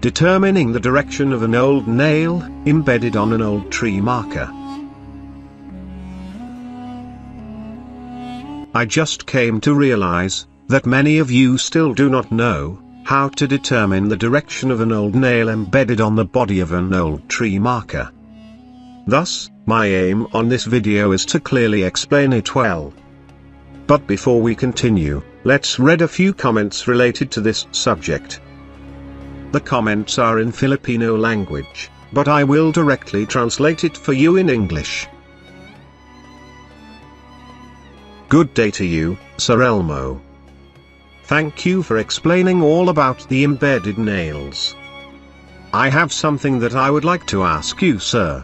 Determining the direction of an old nail, embedded on an old tree marker. I just came to realize that many of you still do not know how to determine the direction of an old nail embedded on the body of an old tree marker. Thus, my aim on this video is to clearly explain it well. But before we continue, let's read a few comments related to this subject. The comments are in Filipino language, but I will directly translate it for you in English. Good day to you, Sir Elmo. Thank you for explaining all about the embedded nails. I have something that I would like to ask you, sir.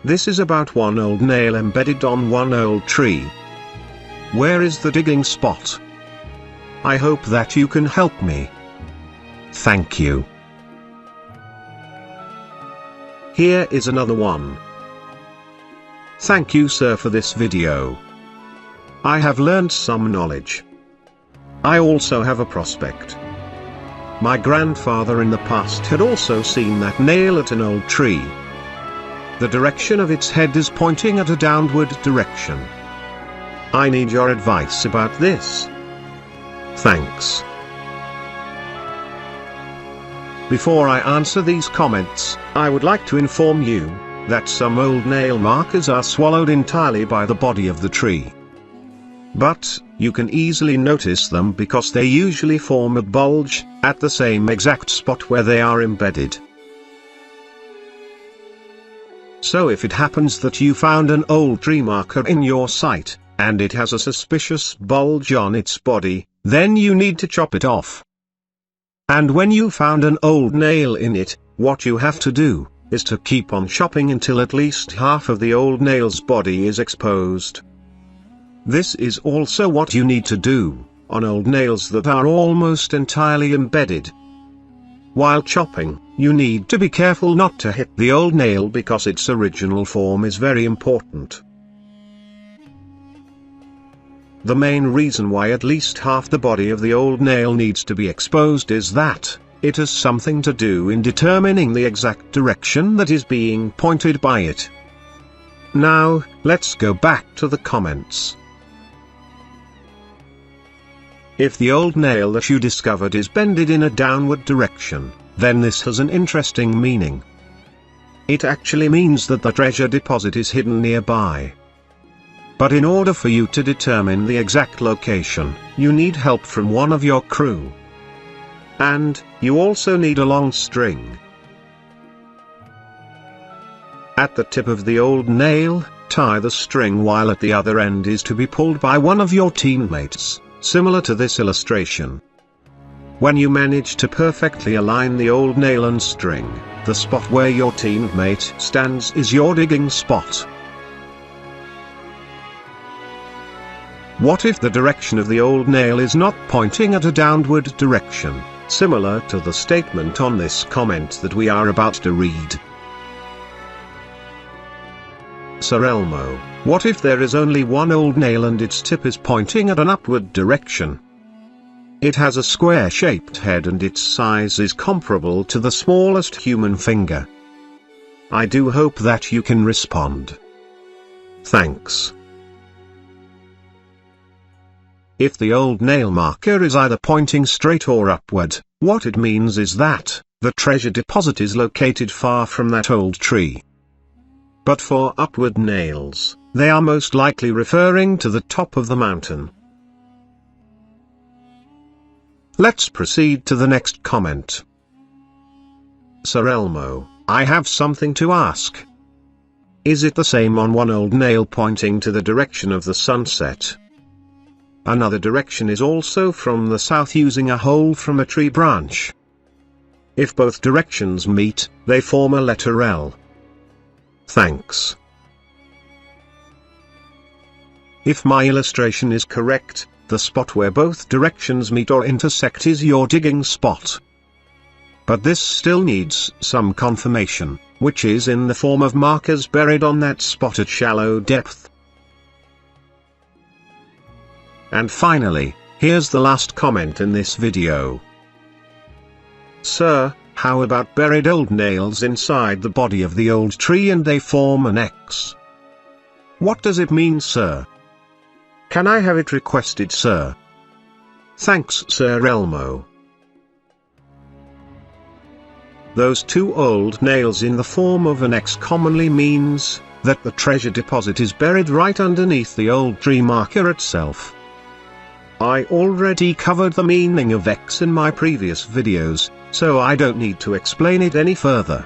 This is about one old nail embedded on one old tree. Where is the digging spot? I hope that you can help me. Thank you. Here is another one. Thank you, sir, for this video. I have learned some knowledge. I also have a prospect. My grandfather in the past had also seen that nail at an old tree. The direction of its head is pointing at a downward direction. I need your advice about this. Thanks. Before I answer these comments, I would like to inform you that some old nail markers are swallowed entirely by the body of the tree. But you can easily notice them because they usually form a bulge at the same exact spot where they are embedded. So if it happens that you found an old tree marker in your site, and it has a suspicious bulge on its body, then you need to chop it off. And when you found an old nail in it, what you have to do is to keep on chopping until at least half of the old nail's body is exposed. This is also what you need to do on old nails that are almost entirely embedded. While chopping, you need to be careful not to hit the old nail because its original form is very important. The main reason why at least half the body of the old nail needs to be exposed is that it has something to do in determining the exact direction that is being pointed by it. Now, let's go back to the comments. If the old nail that you discovered is bended in a downward direction, then this has an interesting meaning. It actually means that the treasure deposit is hidden nearby. But in order for you to determine the exact location, you need help from one of your crew. And you also need a long string. At the tip of the old nail, tie the string while at the other end is to be pulled by one of your teammates. Similar to this illustration. When you manage to perfectly align the old nail and string, the spot where your teammate stands is your digging spot. What if the direction of the old nail is not pointing at a downward direction, similar to the statement on this comment that we are about to read? Sir Elmo, what if there is only one old nail and its tip is pointing at an upward direction? It has a square-shaped head and its size is comparable to the smallest human finger. I do hope that you can respond. Thanks. If the old nail marker is either pointing straight or upward, what it means is that the treasure deposit is located far from that old tree. But for upward nails, they are most likely referring to the top of the mountain. Let's proceed to the next comment. Sir Elmo, I have something to ask. Is it the same on one old nail pointing to the direction of the sunset? Another direction is also from the south using a hole from a tree branch. If both directions meet, they form a letter L. Thanks. If my illustration is correct, the spot where both directions meet or intersect is your digging spot. But this still needs some confirmation, which is in the form of markers buried on that spot at shallow depth. And finally, here's the last comment in this video. Sir, How about buried old nails inside the body of the old tree and they form an X? What does it mean, sir? Can I have it requested, sir? Thanks, Sir Elmo. Those two old nails in the form of an X commonly means that the treasure deposit is buried right underneath the old tree marker itself. I already covered the meaning of X in my previous videos, so I don't need to explain it any further.